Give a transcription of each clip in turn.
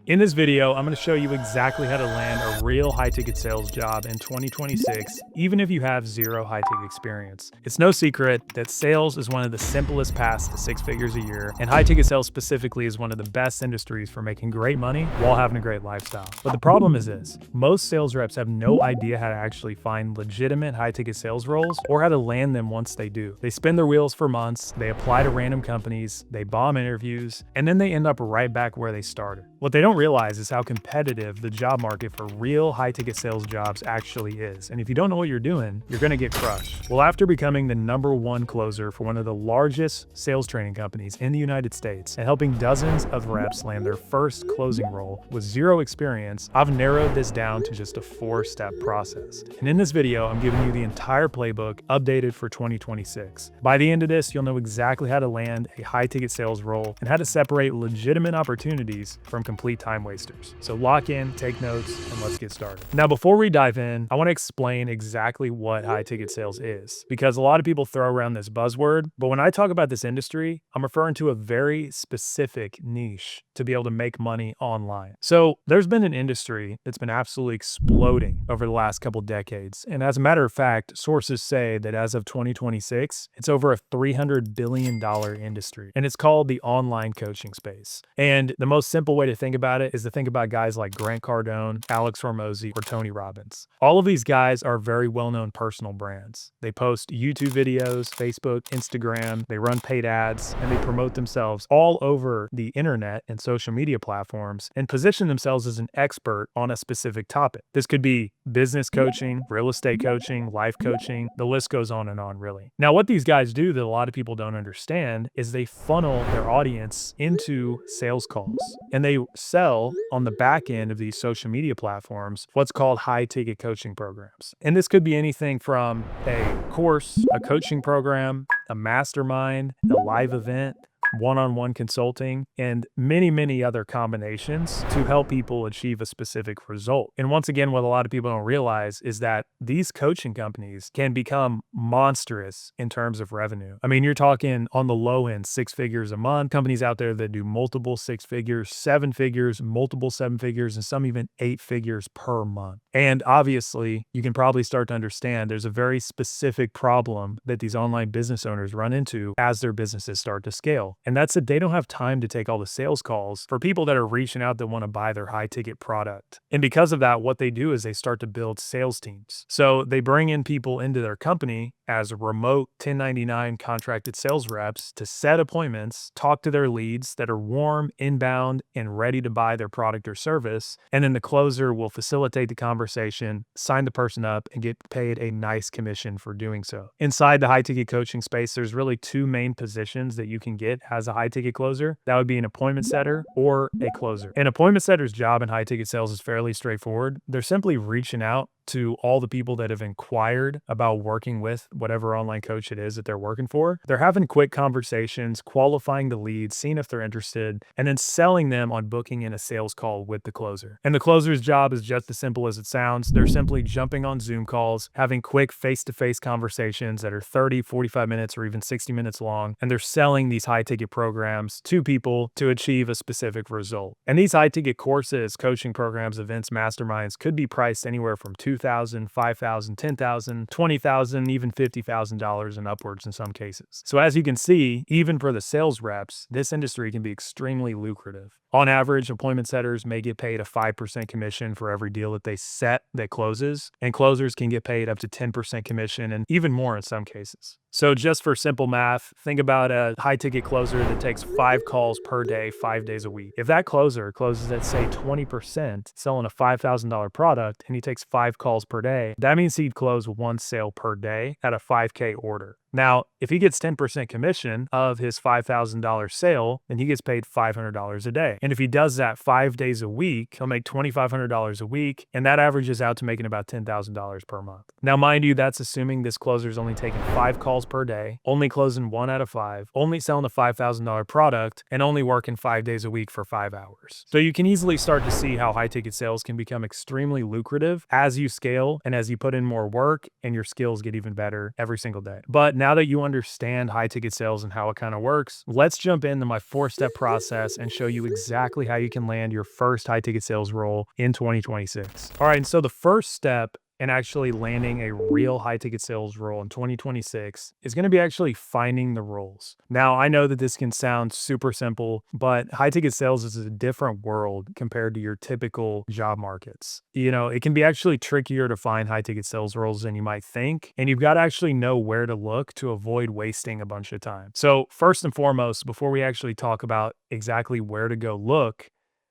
In this video, I'm going to show you exactly how to land a real high-ticket sales job in 2026, even if you have zero high-ticket experience. It's no secret that sales is one of the simplest paths to six figures a year, and high-ticket sales specifically is one of the best industries for making great money while having a great lifestyle. But the problem is this: most sales reps have no idea how to actually find legitimate high-ticket sales roles or how to land them once they do. They spin their wheels for months, they apply to random companies, they bomb interviews, and then they end up right back where they started. What they don't realize is how competitive the job market for real high-ticket sales jobs actually is. And if you don't know what you're doing, you're gonna get crushed. Well, after becoming the #1 closer for one of the largest sales training companies in the United States and helping dozens of reps land their first closing role with zero experience, I've narrowed this down to just a 4-step process. And in this video, I'm giving you the entire playbook updated for 2026. By the end of this, you'll know exactly how to land a high-ticket sales role and how to separate legitimate opportunities from complete time wasters. So lock in, take notes, and let's get started. Now, before we dive in, I want to explain exactly what high ticket sales is, because a lot of people throw around this buzzword, but when I talk about this industry, I'm referring to a very specific niche to be able to make money online. So there's been an industry that's been absolutely exploding over the last couple decades. And as a matter of fact, sources say that as of 2026, it's over a $300 billion industry, and it's called the online coaching space. And the most simple way to think about it is to think about guys like Grant Cardone, Alex Hormozi, or Tony Robbins. All of these guys are very well-known personal brands. They post YouTube videos, Facebook, Instagram, they run paid ads, and they promote themselves all over the internet and social media platforms and position themselves as an expert on a specific topic. This could be business coaching, real estate coaching, life coaching, the list goes on and on, really. Now, what these guys do that a lot of people don't understand is they funnel their audience into sales calls, and they sell on the back end of these social media platforms what's called high ticket coaching programs. And this could be anything from a course, a coaching program, a mastermind, a live event, one-on-one consulting, and many, many other combinations to help people achieve a specific result. And once again, what a lot of people don't realize is that these coaching companies can become monstrous in terms of revenue. I mean, you're talking on the low end, 6 figures a month, companies out there that do multiple 6 figures, 7 figures, multiple 7 figures, and some even 8 figures per month. And obviously, you can probably start to understand there's a very specific problem that these online business owners run into as their businesses start to scale. And that's that they don't have time to take all the sales calls for people that are reaching out that want to buy their high ticket product. And because of that, what they do is they start to build sales teams. So they bring in people into their company as remote 1099 contracted sales reps to set appointments, talk to their leads that are warm, inbound, and ready to buy their product or service. And then the closer will facilitate the conversation, sign the person up, and get paid a nice commission for doing so. Inside the high ticket coaching space, there's really 2 main positions that you can get as a high ticket closer. That would be an appointment setter or a closer. An appointment setter's job in high ticket sales is fairly straightforward. They're simply reaching out to all the people that have inquired about working with whatever online coach it is that they're working for. They're having quick conversations, qualifying the leads, seeing if they're interested, and then selling them on booking in a sales call with the closer. And the closer's job is just as simple as it sounds. They're simply jumping on Zoom calls, having quick face-to-face conversations that are 30, 45 minutes, or even 60 minutes long, and they're selling these high-ticket programs to people to achieve a specific result. And these high-ticket courses, coaching programs, events, masterminds could be priced anywhere from $2,000, $5,000, $10,000, $20,000, even $50,000 and upwards in some cases. So as you can see, even for the sales reps, this industry can be extremely lucrative. On average, appointment setters may get paid a 5% commission for every deal that they set that closes, and closers can get paid up to 10% commission and even more in some cases. So just for simple math, think about a high-ticket closer that takes 5 calls per day, 5 days a week. If that closer closes at, say, 20%, selling a $5,000 product, and he takes 5 calls per day, that means he'd close 1 sale per day at a 5K order. Now, if he gets 10% commission of his $5,000 sale, then he gets paid $500 a day. And if he does that 5 days a week, he'll make $2,500 a week, and that averages out to making about $10,000 per month. Now, mind you, that's assuming this closer is only taking 5 calls per day, only closing 1 out of 5, only selling a $5,000 product, and only working 5 days a week for 5 hours. So you can easily start to see how high ticket sales can become extremely lucrative as you scale and as you put in more work and your skills get even better every single day. But now now that you understand high ticket sales and how it kind of works, let's jump into my 4-step process and show you exactly how you can land your first high ticket sales role in 2026. All right, and so the first step in actually landing a real high ticket sales role in 2026 is going to be actually finding the roles. Now, I know that this can sound super simple, but high ticket sales is a different world compared to your typical job markets. It can be actually trickier to find high ticket sales roles than you might think, and you've got to actually know where to look to avoid wasting a bunch of time. So, first and foremost, before we actually talk about exactly where to go look,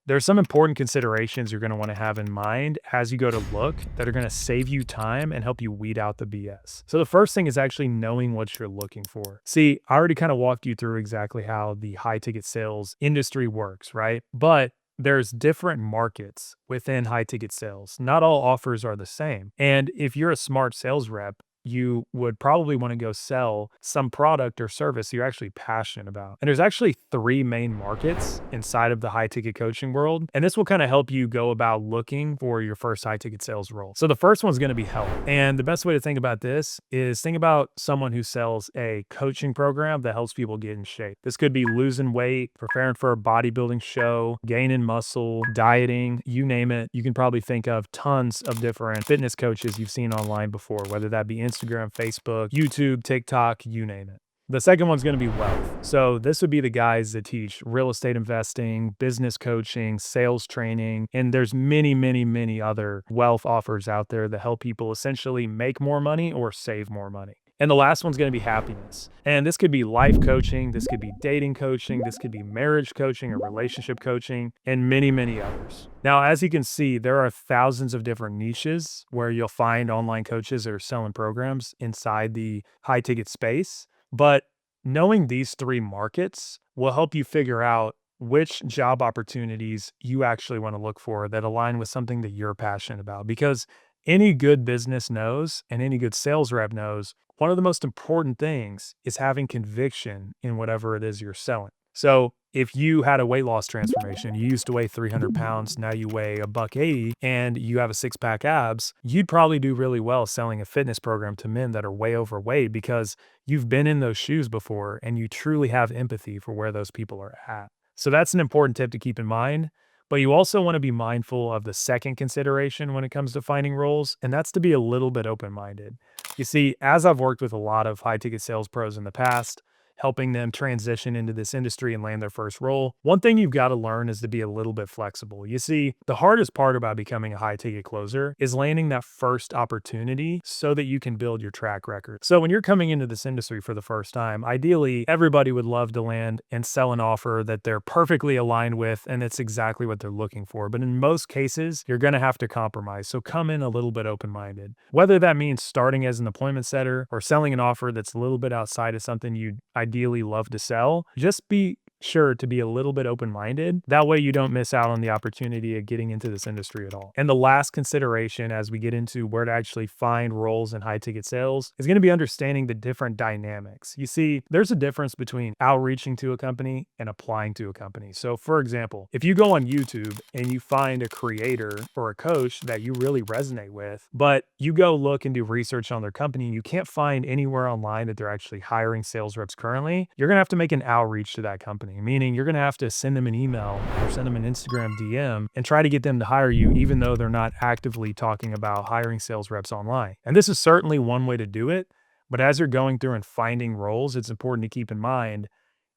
there's some important considerations you're going to want to have in mind as you go to look that are going to save you time and help you weed out the BS. So the first thing is actually knowing what you're looking for. See, I already kind of walked you through exactly how the high ticket sales industry works, right? But there's different markets within high ticket sales. Not all offers are the same. And if you're a smart sales rep, you would probably want to go sell some product or service you're actually passionate about. And there's actually 3 main markets inside of the high ticket coaching world. And this will kind of help you go about looking for your first high ticket sales role. So the first one's going to be health. And the best way to think about this is think about someone who sells a coaching program that helps people get in shape. This could be losing weight, preparing for a bodybuilding show, gaining muscle, dieting, you name it. You can probably think of tons of different fitness coaches you've seen online before, whether that be Instagram, Facebook, YouTube, TikTok, you name it. The second one's going to be wealth. So this would be the guys that teach real estate investing, business coaching, sales training, and there's many, many, many other wealth offers out there that help people essentially make more money or save more money. And the last one's going to be happiness. And this could be life coaching, this could be dating coaching, this could be marriage coaching or relationship coaching, and many, many others. Now, as you can see, there are thousands of different niches where you'll find online coaches that are selling programs inside the high ticket space. But knowing these 3 markets will help you figure out which job opportunities you actually want to look for that align with something that you're passionate about. Because any good business knows, and any good sales rep knows, one of the most important things is having conviction in whatever it is you're selling. So if you had a weight loss transformation, you used to weigh 300 pounds, now you weigh $180 and you have a 6-pack abs, you'd probably do really well selling a fitness program to men that are way overweight because you've been in those shoes before and you truly have empathy for where those people are at. So that's an important tip to keep in mind. But you also want to be mindful of the second consideration when it comes to finding roles, and that's to be a little bit open-minded. You see, as I've worked with a lot of high-ticket sales pros in the past, helping them transition into this industry and land their first role, one thing you've got to learn is to be a little bit flexible. You see, the hardest part about becoming a high ticket closer is landing that first opportunity so that you can build your track record. So when you're coming into this industry for the first time, ideally, everybody would love to land and sell an offer that they're perfectly aligned with and it's exactly what they're looking for. But in most cases, you're going to have to compromise. So come in a little bit open-minded. Whether that means starting as an appointment setter or selling an offer that's a little bit outside of something you'd ideally love to sell, just be sure to be a little bit open-minded. That way you don't miss out on the opportunity of getting into this industry at all. And the last consideration as we get into where to actually find roles in high ticket sales is going to be understanding the different dynamics. You see, there's a difference between outreaching to a company and applying to a company. So for example, if you go on YouTube and you find a creator or a coach that you really resonate with, but you go look and do research on their company and you can't find anywhere online that they're actually hiring sales reps currently, you're going to have to make an outreach to that company. Meaning you're going to have to send them an email or send them an Instagram DM and try to get them to hire you, even though they're not actively talking about hiring sales reps online. And this is certainly one way to do it. But as you're going through and finding roles, it's important to keep in mind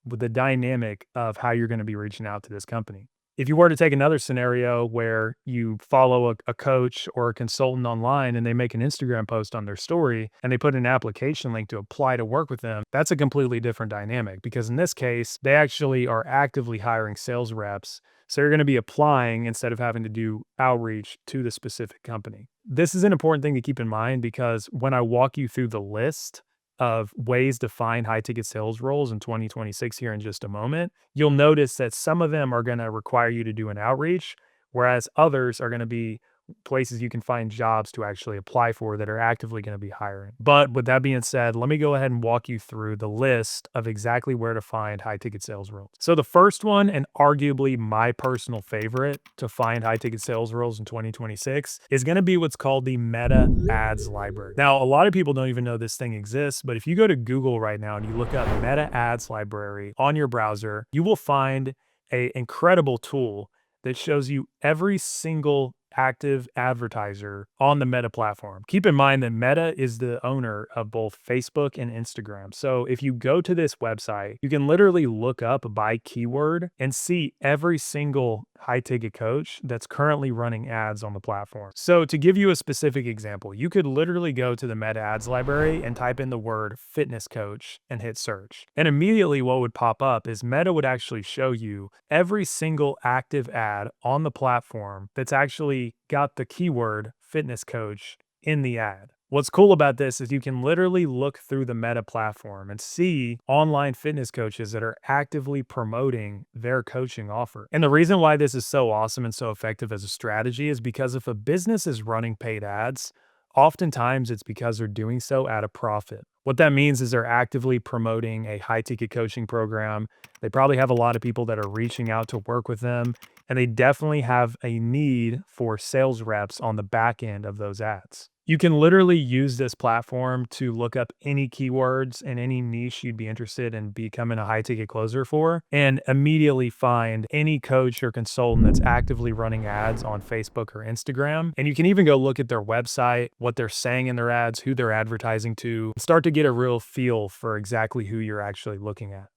with the dynamic of how you're going to be reaching out to this company. If you were to take another scenario where you follow a coach or a consultant online and they make an Instagram post on their story and they put an application link to apply to work with them, that's a completely different dynamic because in this case, they actually are actively hiring sales reps. So you're going to be applying instead of having to do outreach to the specific company. This is an important thing to keep in mind because when I walk you through the list of ways to find high ticket sales roles in 2026 here in just a moment, you'll notice that some of them are going to require you to do an outreach, whereas others are going to be places you can find jobs to actually apply for that are actively going to be hiring. But with that being said, let me go ahead and walk you through the list of exactly where to find high ticket sales roles. So the first one, and arguably my personal favorite to find high ticket sales roles in 2026, is going to be what's called the Meta Ads Library. Now, a lot of people don't even know this thing exists, but if you go to Google right now and you look up Meta Ads Library on your browser, you will find an incredible tool that shows you every single active advertiser on the Meta platform. Keep in mind that Meta is the owner of both Facebook and Instagram. So if you go to this website, you can literally look up by keyword and see every single high ticket coach that's currently running ads on the platform. So to give you a specific example, you could literally go to the Meta Ads Library and type in the word fitness coach and hit search. And immediately what would pop up is Meta would actually show you every single active ad on the platform that's actually got the keyword fitness coach in the ad. What's cool about this is you can literally look through the Meta platform and see online fitness coaches that are actively promoting their coaching offer. And the reason why this is so awesome and so effective as a strategy is because if a business is running paid ads, oftentimes it's because they're doing so at a profit. What that means is they're actively promoting a high ticket coaching program. They probably have a lot of people that are reaching out to work with them, and they definitely have a need for sales reps on the back end of those ads. You can literally use this platform to look up any keywords and any niche you'd be interested in becoming a high ticket closer for, and immediately find any coach or consultant that's actively running ads on Facebook or Instagram. And you can even go look at their website, what they're saying in their ads, who they're advertising to, and start to get a real feel for exactly who you're actually looking at.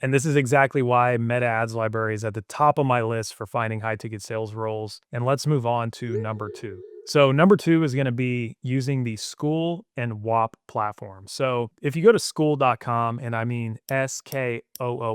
And this is exactly why Meta Ads Library is at the top of my list for finding high ticket sales roles. And let's move on to number two. So number two is going to be using the Skool and WAP platform. So if you go to skool.com, and I mean Skool.com,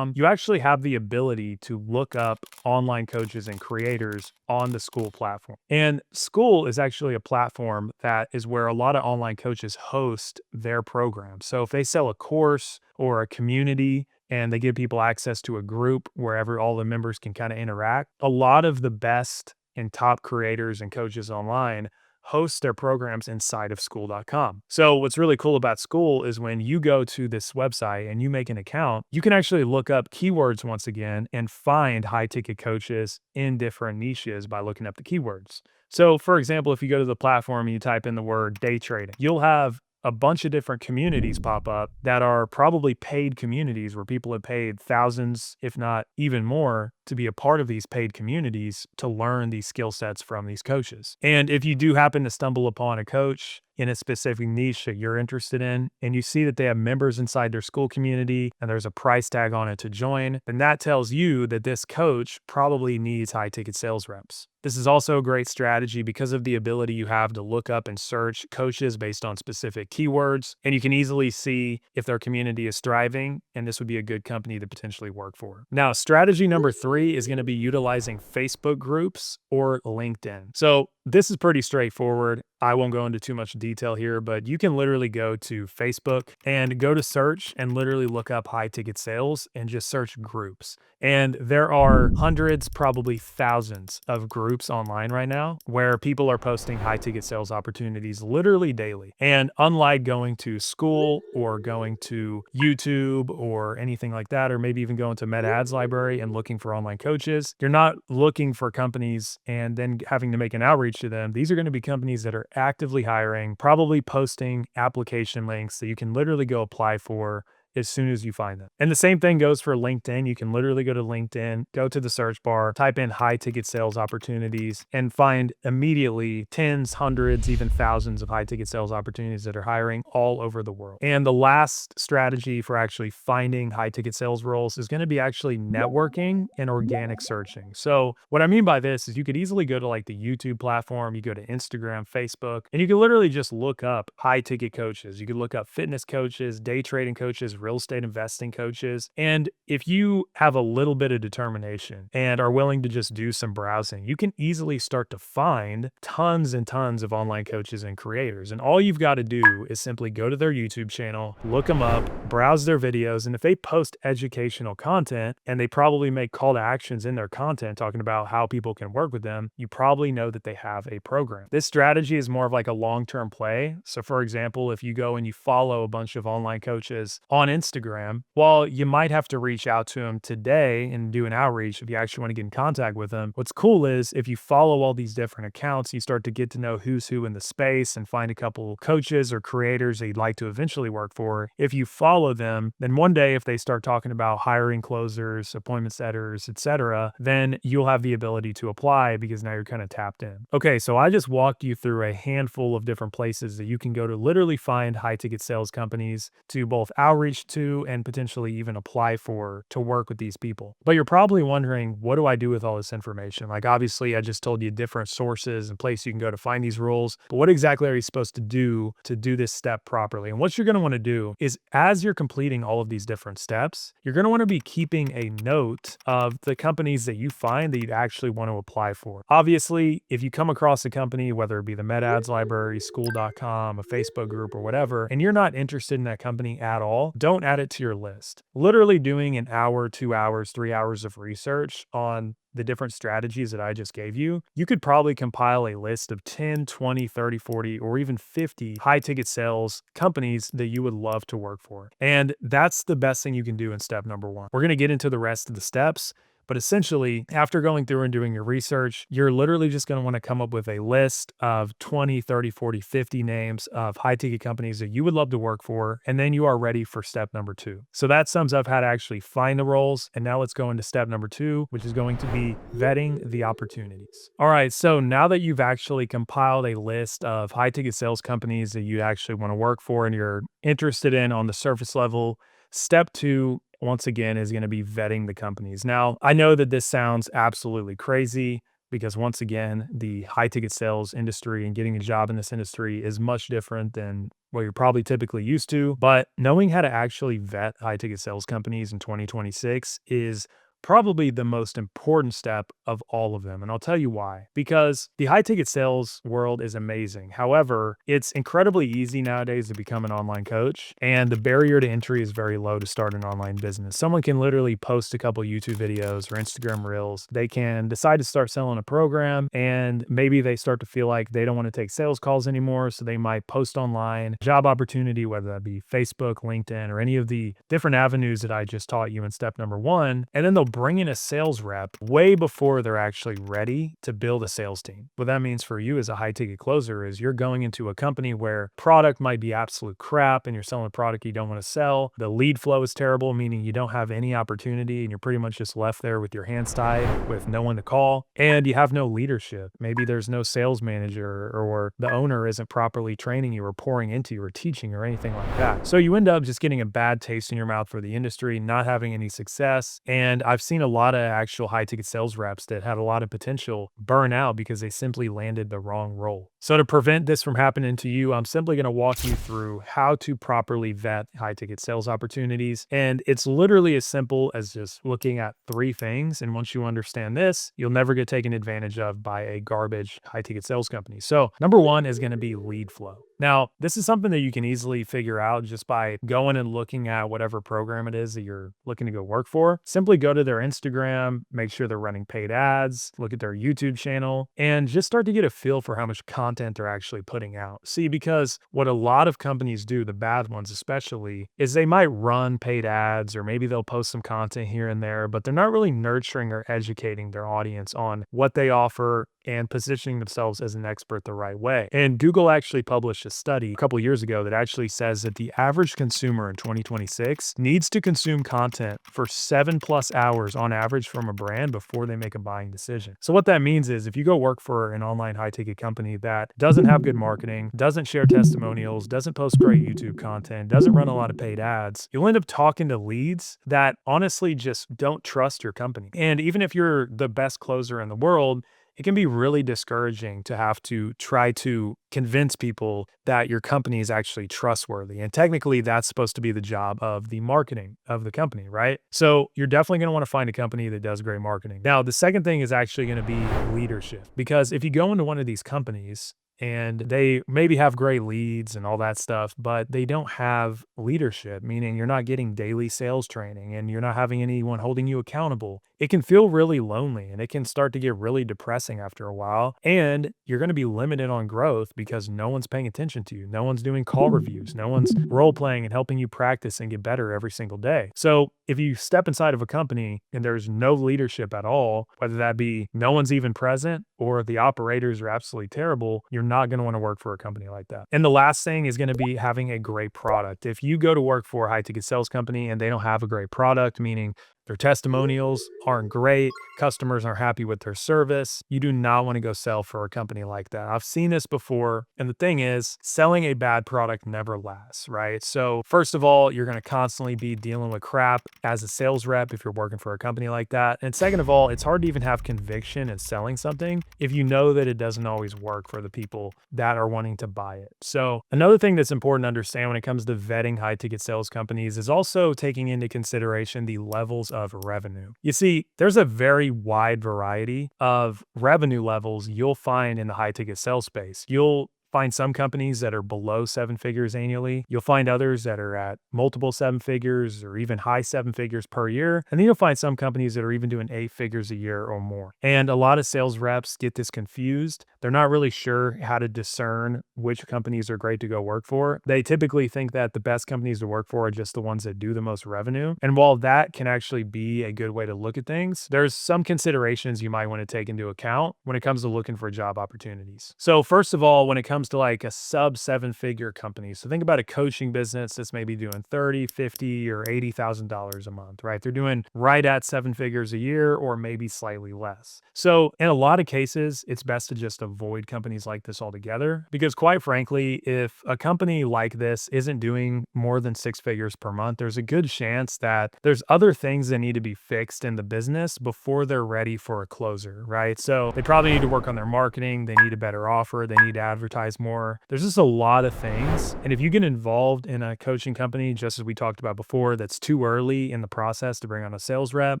you actually have the ability to look up online coaches and creators on the Skool platform. And Skool is actually a platform that is where a lot of online coaches host their programs. So if they sell a course or a community, and they give people access to a group wherever all the members can kind of interact, a lot of the best and top creators and coaches online host their programs inside of Skool.com. So what's really cool about Skool is when you go to this website and you make an account, you can actually look up keywords once again and find high ticket coaches in different niches by looking up the keywords. So for example, if you go to the platform and you type in the word day trading, you'll have a bunch of different communities pop up that are probably paid communities where people have paid thousands, if not even more, to be a part of these paid communities to learn these skill sets from these coaches. And if you do happen to stumble upon a coach in a specific niche that you're interested in, and you see that they have members inside their Skool community and there's a price tag on it to join, then that tells you that this coach probably needs high ticket sales reps. This is also a great strategy because of the ability you have to look up and search coaches based on specific keywords, and you can easily see if their community is thriving, and this would be a good company to potentially work for. Now, strategy number three is going to be utilizing Facebook groups or LinkedIn. So this is pretty straightforward. I won't go into too much detail here, but you can literally go to Facebook and go to search and literally look up high ticket sales and just search groups. And there are hundreds, probably thousands of groups online right now where people are posting high ticket sales opportunities literally daily. And unlike going to Skool or going to YouTube or anything like that, or maybe even going to Meta Ads Library and looking for online coaches, you're not looking for companies and then having to make an outreach to them. These are going to be companies that are actively hiring, probably posting application links that you can literally go apply for as soon as you find them. And the same thing goes for LinkedIn. You can literally go to LinkedIn, go to the search bar, type in high ticket sales opportunities, and find immediately tens, hundreds, even thousands of high ticket sales opportunities that are hiring all over the world. And the last strategy for actually finding high ticket sales roles is going to be actually networking and organic searching. So what I mean by this is you could easily go to like the YouTube platform, you go to Instagram, Facebook, and you can literally just look up high ticket coaches. You could look up fitness coaches, day trading coaches, real estate investing coaches. And if you have a little bit of determination and are willing to just do some browsing, you can easily start to find tons and tons of online coaches and creators. And all you've got to do is simply go to their YouTube channel, look them up, browse their videos, and if they post educational content and they probably make call to actions in their content talking about how people can work with them, you probably know that they have a program. This strategy is more of like a long-term play. So for example, if you go and you follow a bunch of online coaches on Instagram, while you might have to reach out to them today and do an outreach if you actually want to get in contact with them, what's cool is if you follow all these different accounts, you start to get to know who's who in the space and find a couple coaches or creators that you'd like to eventually work for. If you follow them, then one day if they start talking about hiring closers, appointment setters, etc., then you'll have the ability to apply because now you're kind of tapped in. Okay, so I just walked you through a handful of different places that you can go to literally find high ticket sales companies to both outreach to and potentially even apply for to work with these people. But you're probably wondering, what do I do with all this information? Like obviously I just told you different sources and places you can go to find these rules, but what exactly are you supposed to do this step properly? And what you're going to want to do is as you're completing all of these different steps, you're going to want to be keeping a note of the companies that you find that you actually want to apply for. Obviously, if you come across a company, whether it be the MedAds Library, school.com, a Facebook group or whatever, and you're not interested in that company at all, don't add it to your list. Literally doing an hour, 2 hours, 3 hours of research on the different strategies that I just gave you, you could probably compile a list of 10, 20, 30, 40, or even 50 high ticket sales companies that you would love to work for. And that's the best thing you can do in step number one. We're going to get into the rest of the steps. But essentially, after going through and doing your research, you're literally just going to want to come up with a list of 20, 30, 40, 50 names of high ticket companies that you would love to work for. And then you are ready for step number two. So that sums up how to actually find the roles. And now let's go into step number two, which is going to be vetting the opportunities. All right. So now that you've actually compiled a list of high ticket sales companies that you actually want to work for and you're interested in on the surface level, step two, once again, is going to be vetting the companies. Now, I know that this sounds absolutely crazy because once again, the high ticket sales industry and getting a job in this industry is much different than what you're probably typically used to. But knowing how to actually vet high ticket sales companies in 2026 is probably the most important step of all of them. And I'll tell you why. Because the high ticket sales world is amazing. However, it's incredibly easy nowadays to become an online coach, and the barrier to entry is very low to start an online business. Someone can literally post a couple YouTube videos or Instagram reels. They can decide to start selling a program, and maybe they start to feel like they don't want to take sales calls anymore. So they might post online job opportunity, whether that be Facebook, LinkedIn, or any of the different avenues that I just taught you in step number one. And then they'll bring in a sales rep way before they're actually ready to build a sales team. What that means for you as a high ticket closer is you're going into a company where product might be absolute crap and you're selling a product you don't want to sell. The lead flow is terrible, meaning you don't have any opportunity and you're pretty much just left there with your hands tied with no one to call, and you have no leadership. Maybe there's no sales manager, or the owner isn't properly training you or pouring into you or teaching or anything like that. So you end up just getting a bad taste in your mouth for the industry, not having any success. And I've seen a lot of actual high ticket sales reps that had a lot of potential burn out because they simply landed the wrong role. So to prevent this from happening to you, I'm simply going to walk you through how to properly vet high ticket sales opportunities. And it's literally as simple as just looking at 3 things. And once you understand this, you'll never get taken advantage of by a garbage high ticket sales company. So number 1 is going to be lead flow. Now, this is something that you can easily figure out just by going and looking at whatever program it is that you're looking to go work for. Simply go to their Instagram, make sure they're running paid ads, look at their YouTube channel, and just start to get a feel for how much content they're actually putting out. See, because what a lot of companies do, the bad ones especially, is they might run paid ads or maybe they'll post some content here and there, but they're not really nurturing or educating their audience on what they offer and positioning themselves as an expert the right way. And Google actually published a study a couple years ago that actually says that the average consumer in 2026 needs to consume content for 7+ hours on average from a brand before they make a buying decision. So what that means is if you go work for an online high ticket company that doesn't have good marketing, doesn't share testimonials, doesn't post great YouTube content, doesn't run a lot of paid ads, you'll end up talking to leads that honestly just don't trust your company. And even if you're the best closer in the world, it can be really discouraging to have to try to convince people that your company is actually trustworthy. And technically, that's supposed to be the job of the marketing of the company, right? So you're definitely going to want to find a company that does great marketing. Now, the second thing is actually going to be leadership, because if you go into one of these companies and they maybe have great leads and all that stuff, but they don't have leadership, meaning you're not getting daily sales training and you're not having anyone holding you accountable. It can feel really lonely and it can start to get really depressing after a while. And you're going to be limited on growth because no one's paying attention to you. No one's doing call reviews. No one's role playing and helping you practice and get better every single day. So if you step inside of a company and there's no leadership at all, whether that be no one's even present or the operators are absolutely terrible, you're not going to want to work for a company like that. And the last thing is going to be having a great product. If you go to work for a high ticket sales company and they don't have a great product, meaning their testimonials aren't great, customers aren't happy with their service, you do not want to go sell for a company like that. I've seen this before. And the thing is, selling a bad product never lasts, right? So first of all, you're going to constantly be dealing with crap as a sales rep if you're working for a company like that. And second of all, it's hard to even have conviction in selling something if you know that it doesn't always work for the people that are wanting to buy it. So another thing that's important to understand when it comes to vetting high ticket sales companies is also taking into consideration the levels of revenue. You see, there's a very wide variety of revenue levels you'll find in the high ticket sales space. You'll find some companies that are below 7 figures annually. You'll find others that are at multiple 7 figures or even high 7 figures per year. And then you'll find some companies that are even doing 8 figures a year or more. And a lot of sales reps get this confused. They're not really sure how to discern which companies are great to go work for. They typically think that the best companies to work for are just the ones that do the most revenue. And while that can actually be a good way to look at things, there's some considerations you might want to take into account when it comes to looking for job opportunities. So first of all, when it comes to like a sub 7 figure company. So think about a coaching business that's maybe doing 30, 50, or $80,000 a month, right? They're doing right at 7 figures a year or maybe slightly less. So in a lot of cases, it's best to just avoid companies like this altogether, because quite frankly, if a company like this isn't doing more than 6 figures per month, there's a good chance that there's other things that need to be fixed in the business before they're ready for a closer, right? So they probably need to work on their marketing. They need a better offer. They need to advertise more. There's just a lot of things. And if you get involved in a coaching company, just as we talked about before, that's too early in the process to bring on a sales rep,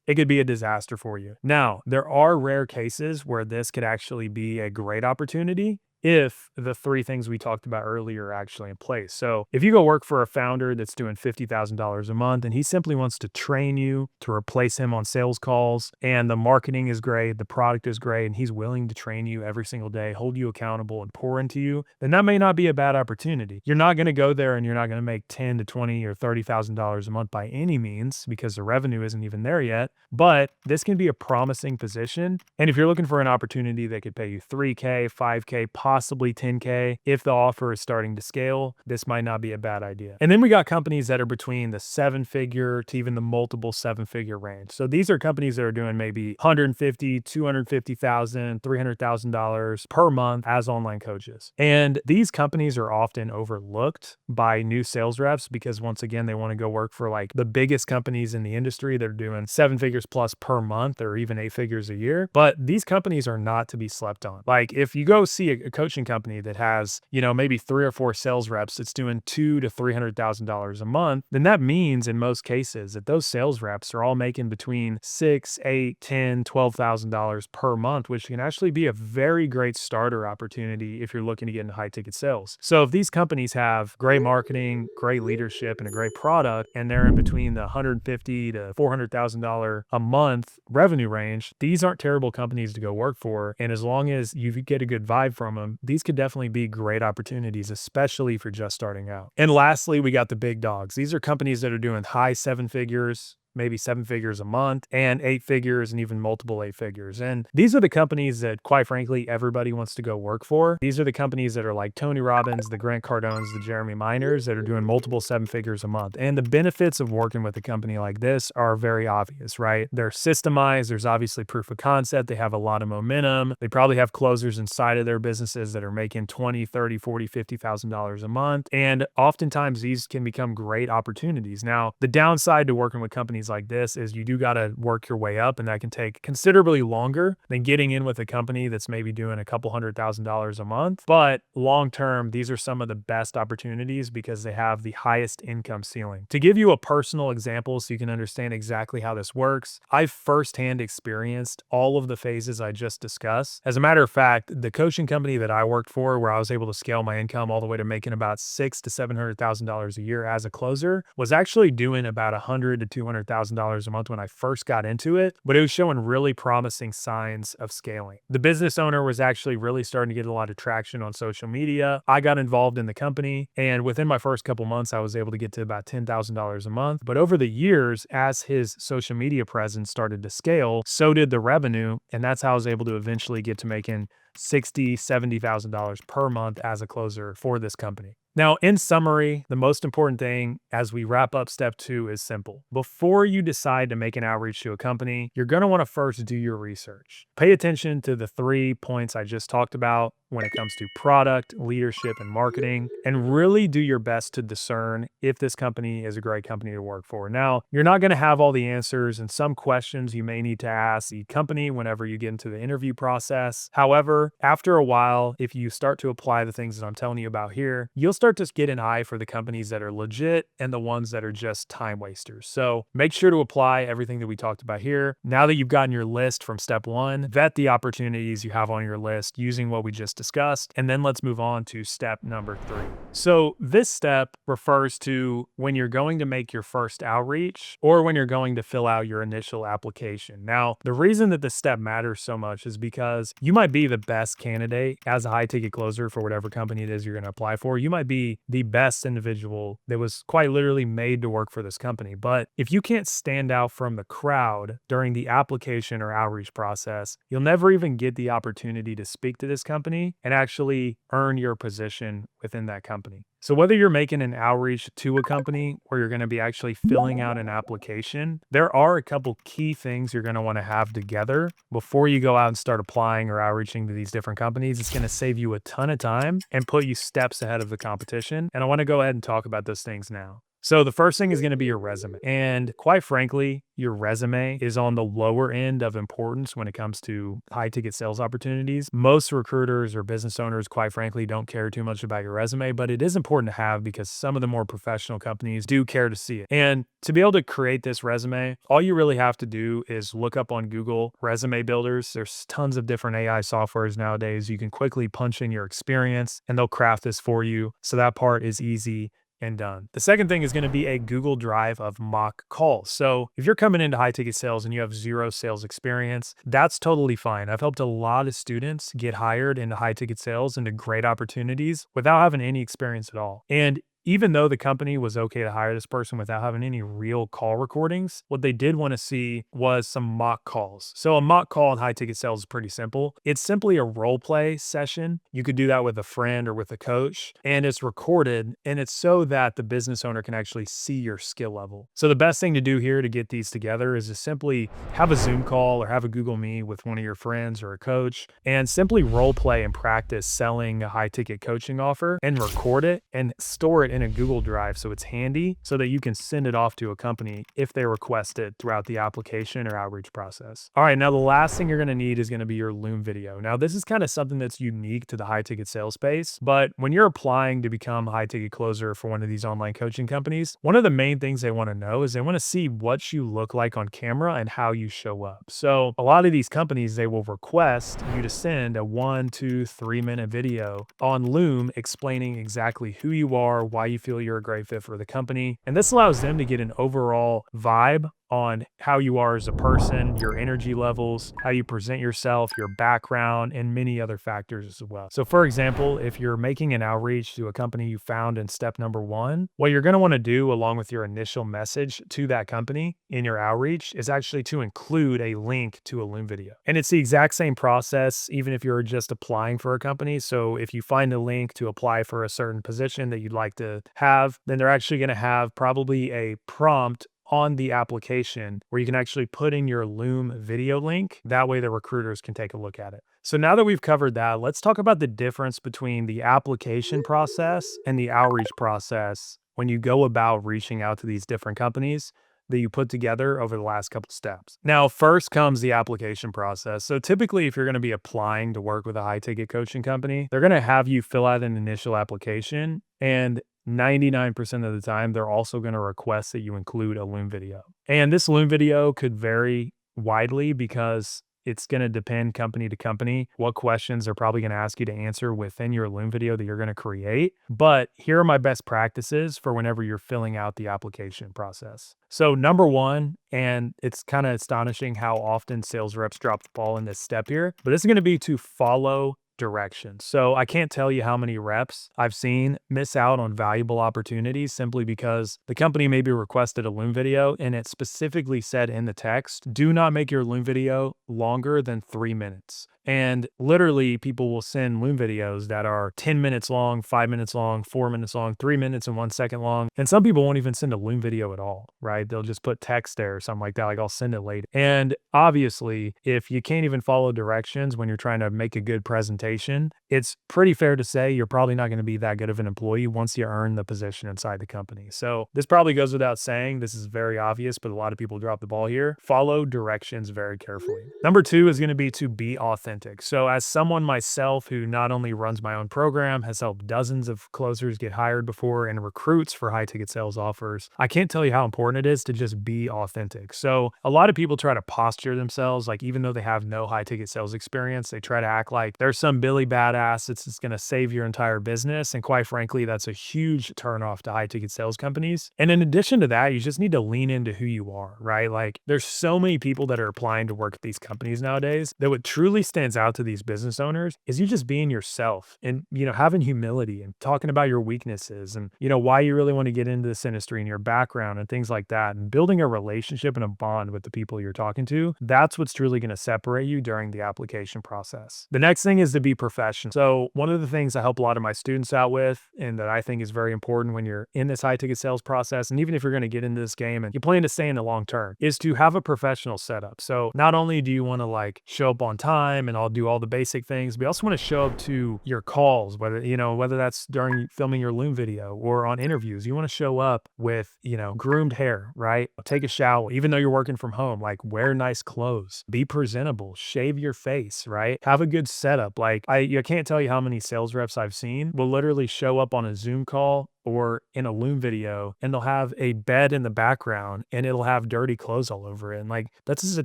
it could be a disaster for you. Now, there are rare cases where this could actually be a great opportunity if the three things we talked about earlier are actually in place. So if you go work for a founder that's doing $50,000 a month and he simply wants to train you to replace him on sales calls, and the marketing is great, the product is great, and he's willing to train you every single day, hold you accountable and pour into you, then that may not be a bad opportunity. You're not going to go there and you're not going to make $10,000 to $20,000 or $30,000 a month by any means, because the revenue isn't even there yet, but this can be a promising position. And if you're looking for an opportunity that could pay you $3K, $5K, possibly $10K, if the offer is starting to scale, this might not be a bad idea. And then we got companies that are between the 7 figure to even the multiple 7 figure range. So these are companies that are doing maybe $150,000, $250,000, $300,000 per month as online coaches. And these companies are often overlooked by new sales reps because, once again, they want to go work for like the biggest companies in the industry that are doing 7 figures plus per month or even 8 figures a year. But these companies are not to be slept on. Like if you go see a coaching company that has, maybe 3 or 4 sales reps that's doing $200,000 to $300,000 a month, then that means in most cases that those sales reps are all making between $6,000, $8,000, $10,000, $12,000 per month, which can actually be a very great starter opportunity if you're looking to get into high ticket sales. So if these companies have great marketing, great leadership, and a great product, and they're in between the $150,000 to $400,000 a month revenue range, these aren't terrible companies to go work for. And as long as you get a good vibe from them, these could definitely be great opportunities, especially if you're just starting out. And lastly, we got the big dogs. These are companies that are doing high 7 figures, maybe 7 figures a month, and 8 figures, and even multiple 8 figures. And these are the companies that, quite frankly, everybody wants to go work for. These are the companies that are like Tony Robbins, the Grant Cardones, the Jeremy Miners, that are doing multiple 7 figures a month. And the benefits of working with a company like this are very obvious, right? They're systemized. There's obviously proof of concept. They have a lot of momentum. They probably have closers inside of their businesses that are making $20,000, $30,000, $40,000, $50,000 a month. And oftentimes these can become great opportunities. Now, the downside to working with companies companies like this is you do got to work your way up, and that can take considerably longer than getting in with a company that's maybe doing a couple $100,000 a month. But long term, these are some of the best opportunities because they have the highest income ceiling. To give you a personal example so you can understand exactly how this works, I've firsthand experienced all of the phases I just discussed. As a matter of fact, the coaching company that I worked for, where I was able to scale my income all the way to making about $600,000 to $700,000 a year as a closer, was actually doing about $100,000 to $200,000 a month when I first got into it, but it was showing really promising signs of scaling. The business owner was actually really starting to get a lot of traction on social media. I got involved in the company, and within my first couple months, I was able to get to about $10,000 a month. But over the years, as his social media presence started to scale, so did the revenue, and that's how I was able to eventually get to making $60,000, $70,000 per month as a closer for this company. Now, in summary, the most important thing as we wrap up step 2 is simple. Before you decide to make an outreach to a company, you're going to want to first do your research. Pay attention to the 3 points I just talked about when it comes to product, leadership, and marketing, and really do your best to discern if this company is a great company to work for. Now, you're not going to have all the answers, and some questions you may need to ask the company whenever you get into the interview process. However, after a while, if you start to apply the things that I'm telling you about here, you'll start to get an eye for the companies that are legit and the ones that are just time wasters. So make sure to apply everything that we talked about here. Now that you've gotten your list from step 1, vet the opportunities you have on your list using what we just discussed, and then let's move on to step number 3. So this step refers to when you're going to make your first outreach or when you're going to fill out your initial application. Now, the reason that this step matters so much is because you might be the best candidate as a high ticket closer for whatever company it is you're going to apply for. You might be the best individual that was quite literally made to work for this company. But if you can't stand out from the crowd during the application or outreach process, you'll never even get the opportunity to speak to this company and actually earn your position within that company. So whether you're making an outreach to a company or you're going to be actually filling out an application, there are a couple key things you're going to want to have together before you go out and start applying or outreaching to these different companies. It's going to save you a ton of time and put you steps ahead of the competition. And I want to go ahead and talk about those things now. So the first thing is going to be your resume. And quite frankly, your resume is on the lower end of importance when it comes to high ticket sales opportunities. Most recruiters or business owners, quite frankly, don't care too much about your resume, but it is important to have because some of the more professional companies do care to see it. And to be able to create this resume, all you really have to do is look up on Google resume builders. There's tons of different AI softwares nowadays. You can quickly punch in your experience and they'll craft this for you. So that part is easy and done. The second thing is going to be a Google Drive of mock calls. So if you're coming into high ticket sales and you have 0 sales experience, that's totally fine. I've helped a lot of students get hired into high ticket sales into great opportunities without having any experience at all. And even though the company was okay to hire this person without having any real call recordings, what they did want to see was some mock calls. So a mock call in high ticket sales is pretty simple. It's simply a role play session. You could do that with a friend or with a coach, and it's recorded, and it's so that the business owner can actually see your skill level. So the best thing to do here to get these together is to simply have a Zoom call or have a Google Meet with one of your friends or a coach and simply role play and practice selling a high ticket coaching offer and record it and store it in a Google Drive so it's handy so that you can send it off to a company if they request it throughout the application or outreach process. All right, now the last thing you're going to need is going to be your Loom video. Now this is kind of something that's unique to the high ticket sales space, but when you're applying to become a high ticket closer for one of these online coaching companies, one of the main things they want to know is they want to see what you look like on camera and how you show up. So a lot of these companies, they will request you to send a 1, 2, 3 minute video on Loom explaining exactly who you are, why you feel you're a great fit for the company. And this allows them to get an overall vibe on how you are as a person, your energy levels, how you present yourself, your background, and many other factors as well. So for example, if you're making an outreach to a company you found in step number 1, what you're going to want to do along with your initial message to that company in your outreach is actually to include a link to a Loom video. And it's the exact same process, even if you're just applying for a company. So if you find a link to apply for a certain position that you'd like to have, then they're actually going to have probably a prompt on the application where you can actually put in your Loom video link. That way the recruiters can take a look at it. So now that we've covered that, let's talk about the difference between the application process and the outreach process when you go about reaching out to these different companies. that you put together over the last couple steps. Now, first comes the application process. So typically, if you're going to be applying to work with a high ticket coaching company, they're going to have you fill out an initial application, and 99% of the time, they're also going to request that you include a Loom video. And this Loom video could vary widely because it's going to depend company to company what questions they're probably going to ask you to answer within your Loom video that you're going to create. But here are my best practices for whenever you're filling out the application process. So number one, and it's kind of astonishing how often sales reps drop the ball in this step here, but it's going to be to follow directions. So I can't tell you how many reps I've seen miss out on valuable opportunities simply because the company maybe requested a Loom video and it specifically said in the text, do not make your Loom video longer than 3 minutes. And literally people will send Loom videos that are 10 minutes long, 5 minutes long, 4 minutes long, 3 minutes and 1 second long. And some people won't even send a Loom video at all, right? They'll just put text there or something like that. Like I'll send it later. And obviously, if you can't even follow directions when you're trying to make a good presentation, it's pretty fair to say you're probably not going to be that good of an employee once you earn the position inside the company. So this probably goes without saying. This is very obvious, but a lot of people drop the ball here. Follow directions very carefully. Number two is going to be to be authentic. So as someone myself who not only runs my own program, has helped dozens of closers get hired before and recruits for high ticket sales offers, I can't tell you how important it is to just be authentic. So a lot of people try to posture themselves like even though they have no high ticket sales experience, they try to act like they're some Billy badass that's just going to save your entire business. And quite frankly, that's a huge turnoff to high ticket sales companies. And in addition to that, you just need to lean into who you are, right? Like there's so many people that are applying to work at these companies nowadays that what truly stands out to these business owners is you just being yourself and, having humility and talking about your weaknesses and, why you really want to get into this industry and your background and things like that, and building a relationship and a bond with the people you're talking to. That's what's truly going to separate you during the application process. The next thing is to be professional. So one of the things I help a lot of my students out with, and that I think is very important when you're in this high ticket sales process, and even if you're going to get into this game and you plan to stay in the long term, is to have a professional setup. So not only do you want to show up on time and I'll do all the basic things, but you also want to show up to your calls, whether that's during filming your Loom video or on interviews. You want to show up with, groomed hair, right? Take a shower, even though you're working from home, wear nice clothes, be presentable, shave your face, right? Have a good setup. I can't tell you how many sales reps I've seen will literally show up on a Zoom call or in a Loom video and they'll have a bed in the background and it'll have dirty clothes all over it. And that's just a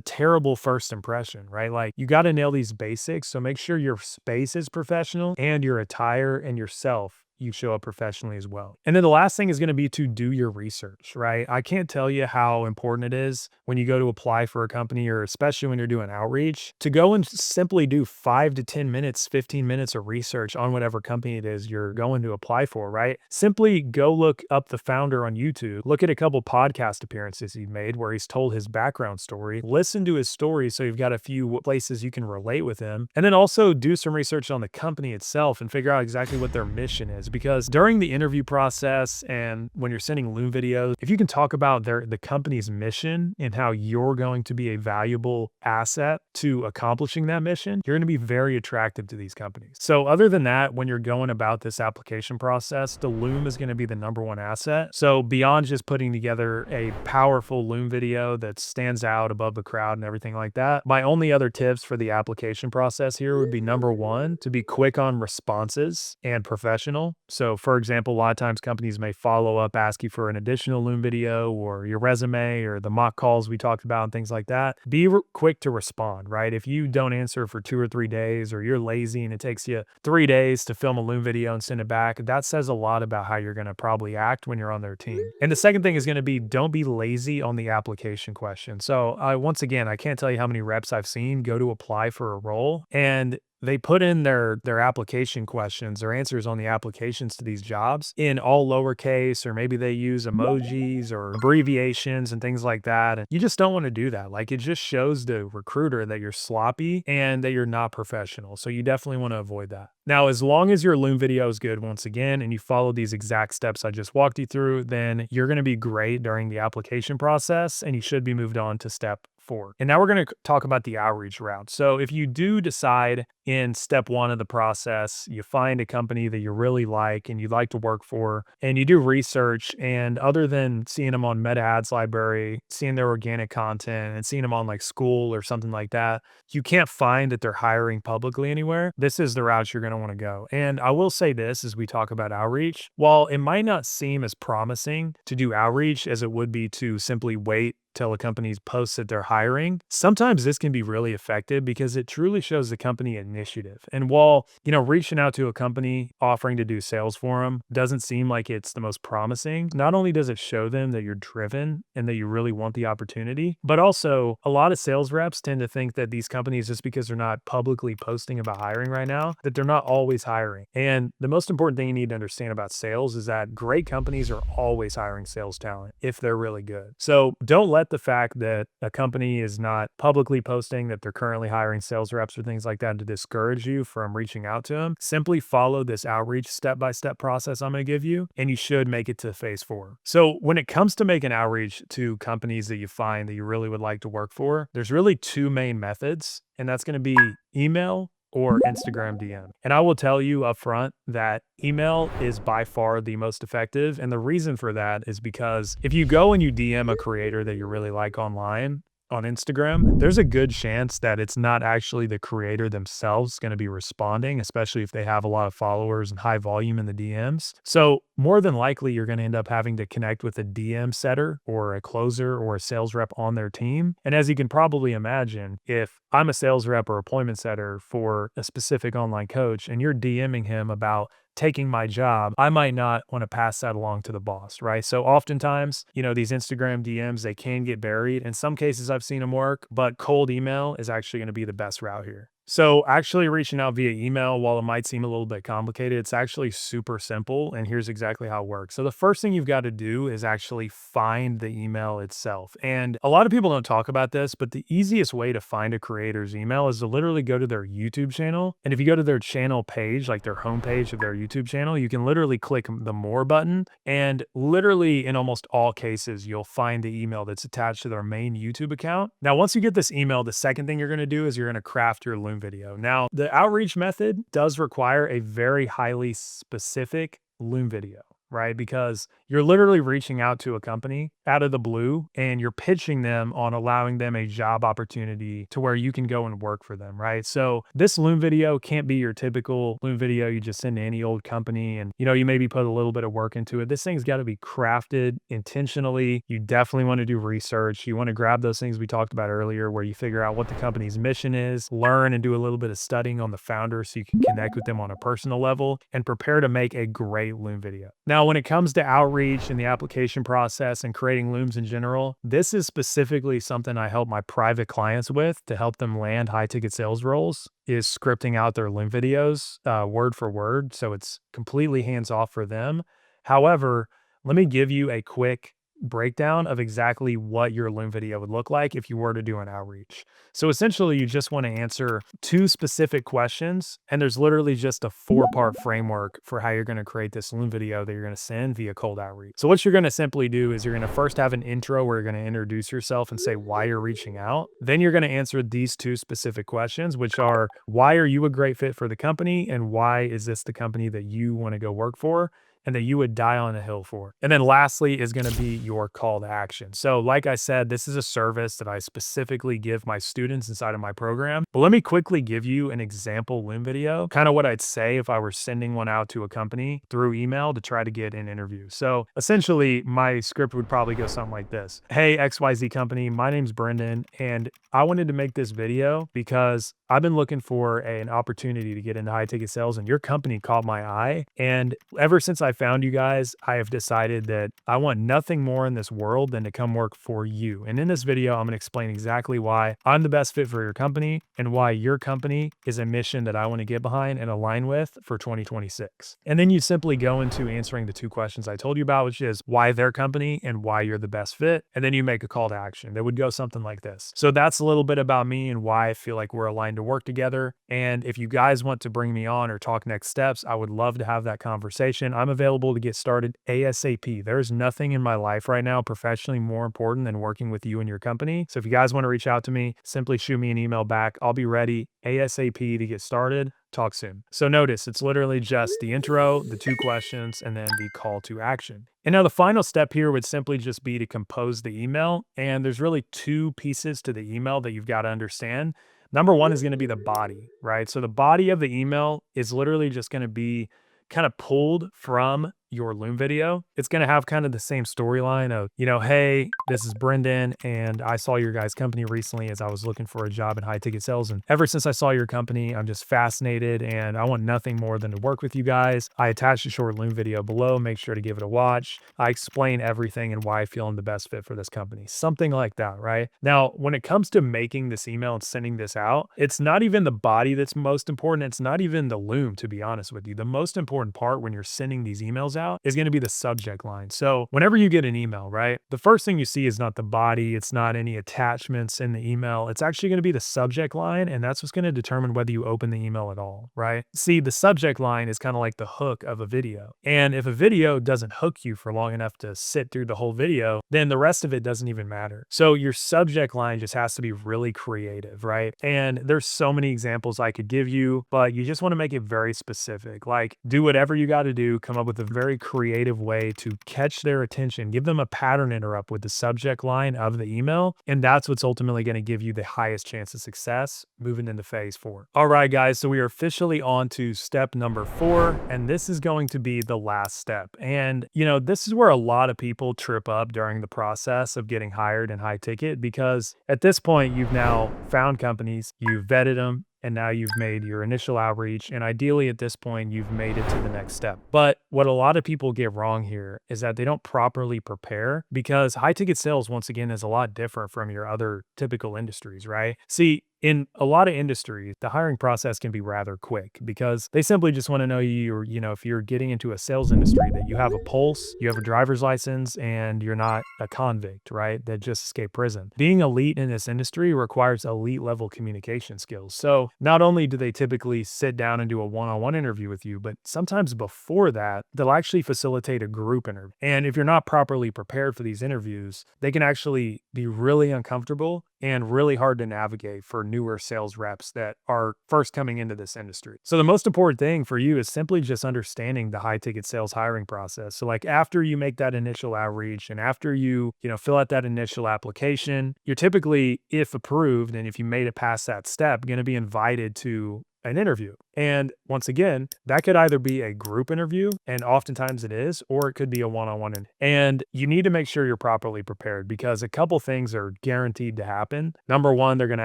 terrible first impression, right? You got to nail these basics. So make sure your space is professional and your attire and yourself, you show up professionally as well. And then the last thing is going to be to do your research, right? I can't tell you how important it is when you go to apply for a company, or especially when you're doing outreach, to go and simply do 5 to 10 minutes, 15 minutes of research on whatever company it is you're going to apply for, right? Simply go look up the founder on YouTube, look at a couple podcast appearances he made where he's told his background story, listen to his story so you've got a few places you can relate with him, and then also do some research on the company itself and figure out exactly what their mission is. Because during the interview process and when you're sending Loom videos, if you can talk about the company's mission and how you're going to be a valuable asset to accomplishing that mission, you're going to be very attractive to these companies. So other than that, when you're going about this application process, the Loom is going to be the number one asset. So beyond just putting together a powerful Loom video that stands out above the crowd and everything like that, my only other tips for the application process here would be number one, to be quick on responses and professional. So for example, a lot of times companies may follow up, ask you for an additional Loom video or your resume or the mock calls we talked about and things like that. Be quick to respond, right? If you don't answer for 2 or 3 days, or you're lazy and it takes you 3 days to film a Loom video and send it back, that says a lot about how you're going to probably act when you're on their team. And the second thing is going to be, don't be lazy on the application question. So once again, I can't tell you how many reps I've seen go to apply for a role and they put in their application questions, their answers on the applications to these jobs in all lowercase, or maybe they use emojis or abbreviations and things like that. And you just don't want to do that. It just shows the recruiter that you're sloppy and that you're not professional. So you definitely want to avoid that. Now, as long as your Loom video is good, once again, and you follow these exact steps I just walked you through, then you're going to be great during the application process and you should be moved on to step for. And now we're going to talk about the outreach route. So if you do decide in step one of the process, you find a company that you really like and you'd like to work for, and you do research, and other than seeing them on Meta Ads Library, seeing their organic content and seeing them on like School or something like that, you can't find that they're hiring publicly anywhere, this is the route you're going to want to go. And I will say this as we talk about outreach, while it might not seem as promising to do outreach as it would be to simply wait till a company's posts that they're hiring, sometimes this can be really effective because it truly shows the company initiative. And while, reaching out to a company offering to do sales for them doesn't seem like it's the most promising, not only does it show them that you're driven and that you really want the opportunity, but also a lot of sales reps tend to think that these companies, just because they're not publicly posting about hiring right now, that they're not always hiring. And the most important thing you need to understand about sales is that great companies are always hiring sales talent if they're really good. So don't let the fact that a company is not publicly posting that they're currently hiring sales reps or things like that to discourage you from reaching out to them. Simply follow this outreach step-by-step process I'm going to give you, and you should make it to phase 4. So when it comes to making outreach to companies that you find that you really would like to work for, there's really 2 main methods, and that's going to be email or Instagram DM. And I will tell you up front that email is by far the most effective. And the reason for that is because if you go and you DM a creator that you really like online, on Instagram, there's a good chance that it's not actually the creator themselves going to be responding, especially if they have a lot of followers and high volume in the DMs. So more than likely, you're going to end up having to connect with a DM setter or a closer or a sales rep on their team. And as you can probably imagine, if I'm a sales rep or appointment setter for a specific online coach and you're DMing him about taking my job, I might not want to pass that along to the boss, right? So oftentimes, these Instagram DMs, they can get buried. In some cases, I've seen them work, but cold email is actually going to be the best route here. So actually reaching out via email, while it might seem a little bit complicated, it's actually super simple. And here's exactly how it works. So the first thing you've got to do is actually find the email itself. And a lot of people don't talk about this, but the easiest way to find a creator's email is to literally go to their YouTube channel. And if you go to their channel page, like their homepage of their YouTube channel, you can literally click the more button. And literally in almost all cases, you'll find the email that's attached to their main YouTube account. Now, once you get this email, the second thing you're going to do is you're going to craft your Loom video. Now, the outreach method does require a very highly specific Loom video, right? Because you're literally reaching out to a company out of the blue and you're pitching them on allowing them a job opportunity to where you can go and work for them, right? So this Loom video can't be your typical Loom video you just send to any old company and, you maybe put a little bit of work into it. This thing's got to be crafted intentionally. You definitely want to do research. You want to grab those things we talked about earlier where you figure out what the company's mission is, learn and do a little bit of studying on the founder so you can connect with them on a personal level and prepare to make a great Loom video. Now, when it comes to outreach and the application process and creating Looms in general, this is specifically something I help my private clients with to help them land high ticket sales roles, is scripting out their Loom videos word for word. So it's completely hands off for them. However, let me give you a quick breakdown of exactly what your Loom video would look like if you were to do an outreach. So essentially, you just want to answer 2 specific questions, and there's literally just a 4-part framework for how you're going to create this Loom video that you're going to send via cold outreach. So what you're going to simply do is you're going to first have an intro where you're going to introduce yourself and say why you're reaching out. Then you're going to answer these 2 specific questions, which are, why are you a great fit for the company, and why is this the company that you want to go work for and that you would die on a hill for? And then lastly is going to be your call to action. So like I said, this is a service that I specifically give my students inside of my program. But let me quickly give you an example Loom video, kind of what I'd say if I were sending one out to a company through email to try to get an interview. So essentially my script would probably go something like this. Hey, XYZ company, my name's Brendan, and I wanted to make this video because I've been looking for an opportunity to get into high ticket sales, and your company caught my eye. And ever since I found you guys, I have decided that I want nothing more in this world than to come work for you. And in this video, I'm going to explain exactly why I'm the best fit for your company and why your company is a mission that I want to get behind and align with for 2026. And then you simply go into answering the 2 questions I told you about, which is why their company and why you're the best fit. And then you make a call to action that would go something like this. So that's a little bit about me and why I feel like we're aligned to work together. And if you guys want to bring me on or talk next steps, I would love to have that conversation. I'm available available to get started ASAP. There's nothing in my life right now professionally more important than working with you and your company. So if you guys want to reach out to me, simply shoot me an email back. I'll be ready ASAP to get started. Talk soon. So notice it's literally just the intro, the 2 questions, and then the call to action. And now the final step here would simply just be to compose the email. And there's really 2 pieces to the email that you've got to understand. Number 1 is going to be the body, right? So the body of the email is literally just going to be kind of pulled from your Loom video. It's going to have kind of the same storyline of, hey, this is Brendan, and I saw your guys' company recently as I was looking for a job in high ticket sales. And ever since I saw your company, I'm just fascinated and I want nothing more than to work with you guys. I attached a short Loom video below. Make sure to give it a watch. I explain everything and why I feel I'm the best fit for this company. Something like that, right? Now, when it comes to making this email and sending this out, it's not even the body that's most important. It's not even the Loom, to be honest with you. The most important part when you're sending these emails out is going to be the subject line. So whenever you get an email, right, the first thing you see is not the body. It's not any attachments in the email. It's actually going to be the subject line. And that's what's going to determine whether you open the email at all, right? See, the subject line is kind of like the hook of a video. And if a video doesn't hook you for long enough to sit through the whole video, then the rest of it doesn't even matter. So your subject line just has to be really creative, right? And there's so many examples I could give you, but you just want to make it very specific. Like, do whatever you got to do, come up with a very creative way to catch their attention, give them a pattern interrupt with the subject line of the email. And that's what's ultimately going to give you the highest chance of success moving into phase 4. All right, guys. So we are officially on to step number 4, and this is going to be the last step. And, this is where a lot of people trip up during the process of getting hired in high ticket, because at this point, you've now found companies, you've vetted them, and now you've made your initial outreach. And ideally at this point, you've made it to the next step. But what a lot of people get wrong here is that they don't properly prepare, because high ticket sales, once again, is a lot different from your other typical industries, right? See, in a lot of industries, the hiring process can be rather quick because they simply just want to know you, or, if you're getting into a sales industry, that you have a pulse, you have a driver's license, and you're not a convict, right? That just escaped prison. Being elite in this industry requires elite level communication skills. So not only do they typically sit down and do a one-on-one interview with you, but sometimes before that, they'll actually facilitate a group interview. And if you're not properly prepared for these interviews, they can actually be really uncomfortable and really hard to navigate for newer sales reps that are first coming into this industry. So the most important thing for you is simply just understanding the high ticket sales hiring process. So like after you make that initial outreach and after you fill out that initial application, you're typically, if approved, and if you made it past that step, going to be invited to an interview. And once again, that could either be a group interview, and oftentimes it is, or it could be a one-on-one. And you need to make sure you're properly prepared, because a couple things are guaranteed to happen. Number 1, they're going to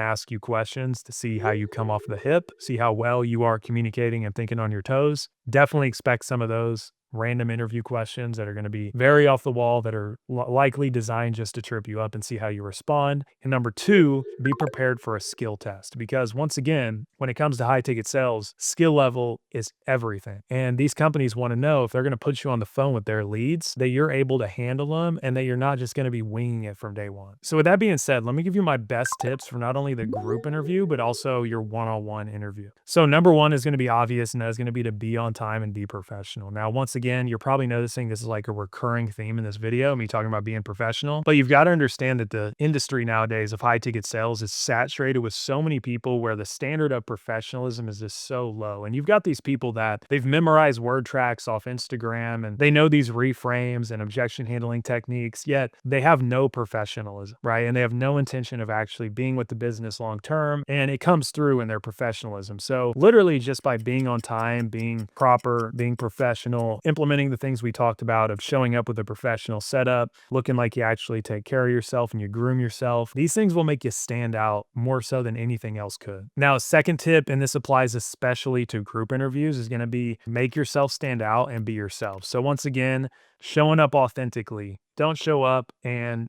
ask you questions to see how you come off the hip, see how well you are communicating and thinking on your toes. Definitely expect some of those random interview questions that are going to be very off the wall, that are likely designed just to trip you up and see how you respond. And number 2, be prepared for a skill test, because once again, when it comes to high ticket sales, skill level is everything. And these companies want to know, if they're going to put you on the phone with their leads, that you're able to handle them and that you're not just going to be winging it from day one. So with that being said, let me give you my best tips for not only the group interview, but also your one-on-one interview. So number 1 is going to be obvious, and that is going to be to be on time and be professional. Now, once again, you're probably noticing this is like a recurring theme in this video, me talking about being professional, but you've got to understand that the industry nowadays of high ticket sales is saturated with so many people where the standard of professionalism is just so low. And you've got these people that they've memorized word tracks off Instagram, and they know these reframes and objection handling techniques, yet they have no professionalism, right? And they have no intention of actually being with the business long term, and it comes through in their professionalism. So literally just by being on time, being proper, being professional, implementing the things we talked about of showing up with a professional setup, looking like you actually take care of yourself and you groom yourself, these things will make you stand out more so than anything else could. Now, a second tip, and this applies especially to group interviews, is going to be make yourself stand out and be yourself. So once again, showing up authentically. Don't show up and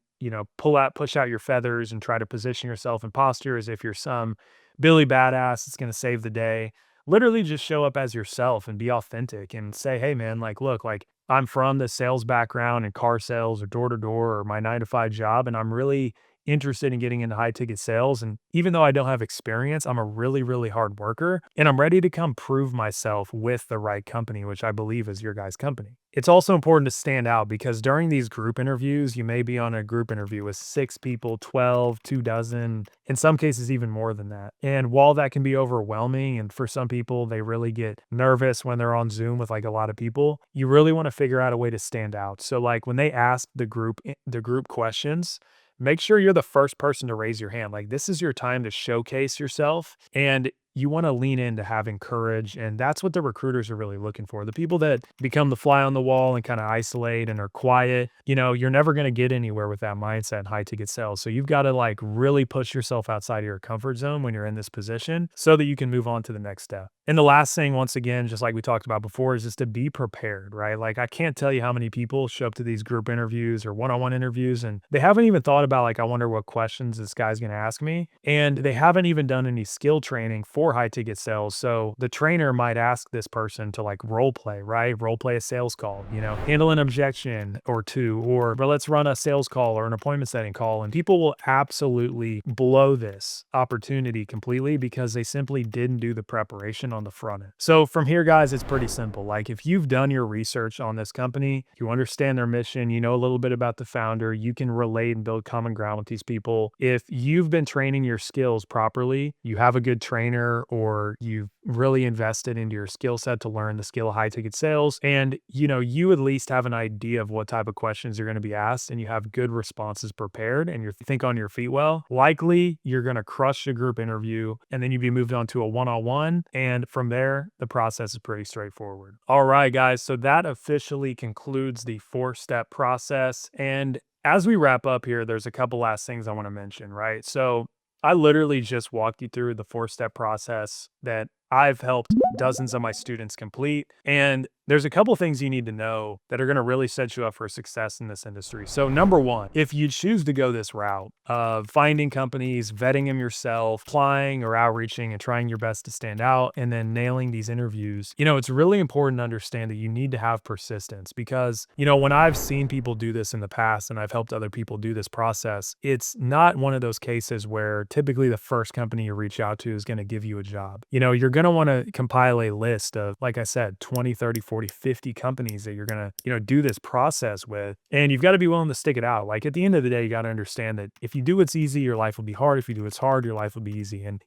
push out your feathers and try to position yourself in posture as if you're some Billy Badass that's going to save the day. Literally just show up as yourself and be authentic and say, hey man, look, I'm from the sales background in car sales or door to door or my 9-to-5 job, and I'm really interested in getting into high ticket sales. And even though I don't have experience, I'm a really, really hard worker, and I'm ready to come prove myself with the right company, which I believe is your guys' company. It's also important to stand out because during these group interviews, you may be on a group interview with 6 people, 12, 2 dozen, in some cases, even more than that. And while that can be overwhelming, and for some people, they really get nervous when they're on Zoom with like a lot of people, you really want to figure out a way to stand out. So, like when they ask the group questions, make sure you're the first person to raise your hand. Like this is your time to showcase yourself. And you want to lean into having courage. And that's what the recruiters are really looking for. The people that become the fly on the wall and kind of isolate and are quiet, you're never going to get anywhere with that mindset in high ticket sales. So you've got to like really push yourself outside of your comfort zone when you're in this position so that you can move on to the next step. And the last thing, once again, just like we talked about before, is just to be prepared, right? Like I can't tell you how many people show up to these group interviews or one-on-one interviews and they haven't even thought about like, I wonder what questions this guy's going to ask me. And they haven't even done any skill training for high ticket sales. So the trainer might ask this person to like role play, right? Role play a sales call, handle an objection or two, or but let's run a sales call or an appointment setting call. And people will absolutely blow this opportunity completely because they simply didn't do the preparation on the front end. So from here, guys, it's pretty simple. Like if you've done your research on this company, you understand their mission, you know a little bit about the founder, you can relate and build common ground with these people. If you've been training your skills properly, you have a good trainer or you've really invested into your skill set to learn the skill of high ticket sales, and you at least have an idea of what type of questions you're going to be asked and you have good responses prepared and you think on your feet well, likely you're going to crush a group interview and then you'd be moved on to a one-on-one, and from there the process is pretty straightforward. All right, guys, so that officially concludes the 4-step process. And as we wrap up here, there's a couple last things I want to mention, right? So I literally just walked you through the 4-step process that I've helped dozens of my students complete. And there's a couple things you need to know that are going to really set you up for success in this industry. So number one, if you choose to go this route of finding companies, vetting them yourself, applying or outreaching and trying your best to stand out and then nailing these interviews, it's really important to understand that you need to have persistence because, when I've seen people do this in the past and I've helped other people do this process, it's not one of those cases where typically the first company you reach out to is going to give you a job. You're going to want to compile a list of, like I said, 20, 30, 40, 50 companies that you're going to, do this process with. And you've got to be willing to stick it out. Like at the end of the day, you got to understand that if you do what's easy, your life will be hard. If you do what's hard, your life will be easy. And,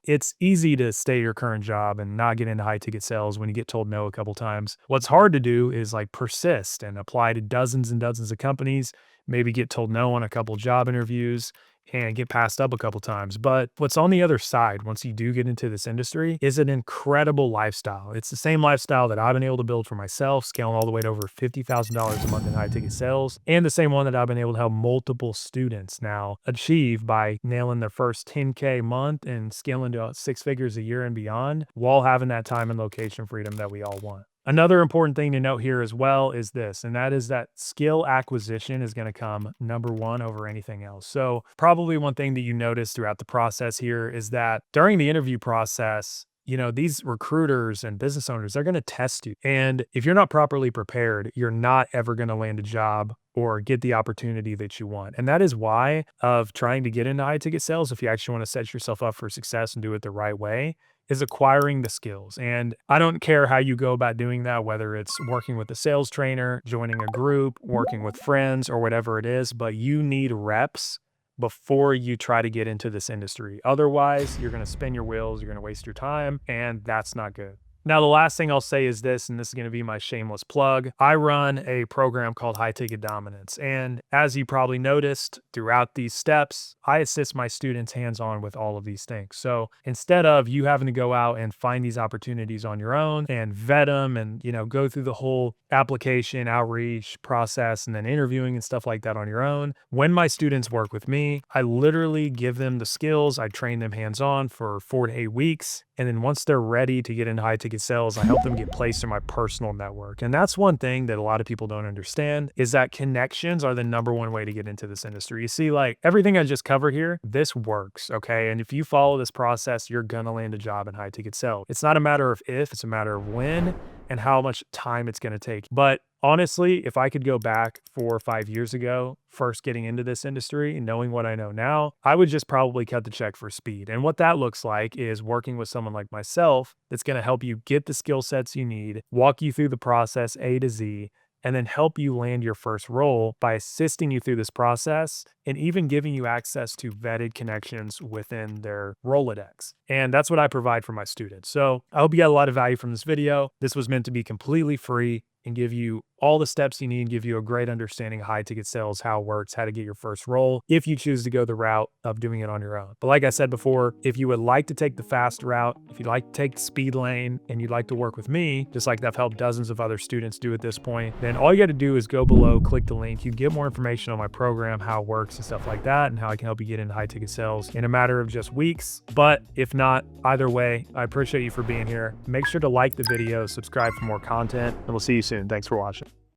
it's easy to stay at your current job and not get into high ticket sales when you get told no a couple times. What's hard to do is like persist and apply to dozens and dozens of companies, maybe get told no on a couple job interviews and get passed up a couple times. But what's on the other side, once you do get into this industry, is an incredible lifestyle. It's the same lifestyle that I've been able to build for myself, scaling all the way to over $50,000 a month in high ticket sales, and the same one that I've been able to help multiple students now achieve by nailing their first 10K month and scaling to 6 figures a year and beyond, while having that time and location freedom that we all want. Another important thing to note here as well is this, and that is that skill acquisition is going to come number one over anything else. So probably one thing that you notice throughout the process here is that during the interview process, these recruiters and business owners, they're going to test you. And if you're not properly prepared, you're not ever going to land a job or get the opportunity that you want. And that is why of trying to get into high ticket sales, if you actually want to set yourself up for success and do it the right way, is acquiring the skills. And I don't care how you go about doing that, whether it's working with a sales trainer, joining a group, working with friends, or whatever it is, but you need reps before you try to get into this industry. Otherwise, you're going to spin your wheels, you're going to waste your time, and that's not good. Now, the last thing I'll say is this, and this is going to be my shameless plug. I run a program called High Ticket Dominance. And as you probably noticed throughout these steps, I assist my students hands-on with all of these things. So instead of you having to go out and find these opportunities on your own and vet them and, go through the whole application, outreach process, and then interviewing and stuff like that on your own, when my students work with me, I literally give them the skills. I train them hands-on for 4 to 8 weeks. And then once they're ready to get into high ticket sales, I help them get placed in my personal network. And that's one thing that a lot of people don't understand is that connections are the number one way to get into this industry. You see, like everything I just covered here, this works, okay? And if you follow this process, you're gonna land a job in high ticket sales. It's not a matter of if, it's a matter of when and how much time it's gonna take. But honestly, if I could go back 4 or 5 years ago, first getting into this industry and knowing what I know now, I would just probably cut the check for speed. And what that looks like is working with someone like myself that's going to help you get the skill sets you need, walk you through the process A to Z, and then help you land your first role by assisting you through this process and even giving you access to vetted connections within their Rolodex. And that's what I provide for my students. So I hope you got a lot of value from this video. This was meant to be completely free and give you all the steps you need, give you a great understanding of high ticket sales, how it works, how to get your first role, if you choose to go the route of doing it on your own. But like I said before, if you would like to take the fast route, if you'd like to take the speed lane and you'd like to work with me, just like I've helped dozens of other students do at this point, then all you got to do is go below, click the link. You can get more information on my program, how it works and stuff like that, and how I can help you get into high ticket sales in a matter of just weeks. But if not, either way, I appreciate you for being here. Make sure to like the video, subscribe for more content, and we'll see you soon. Thanks for watching.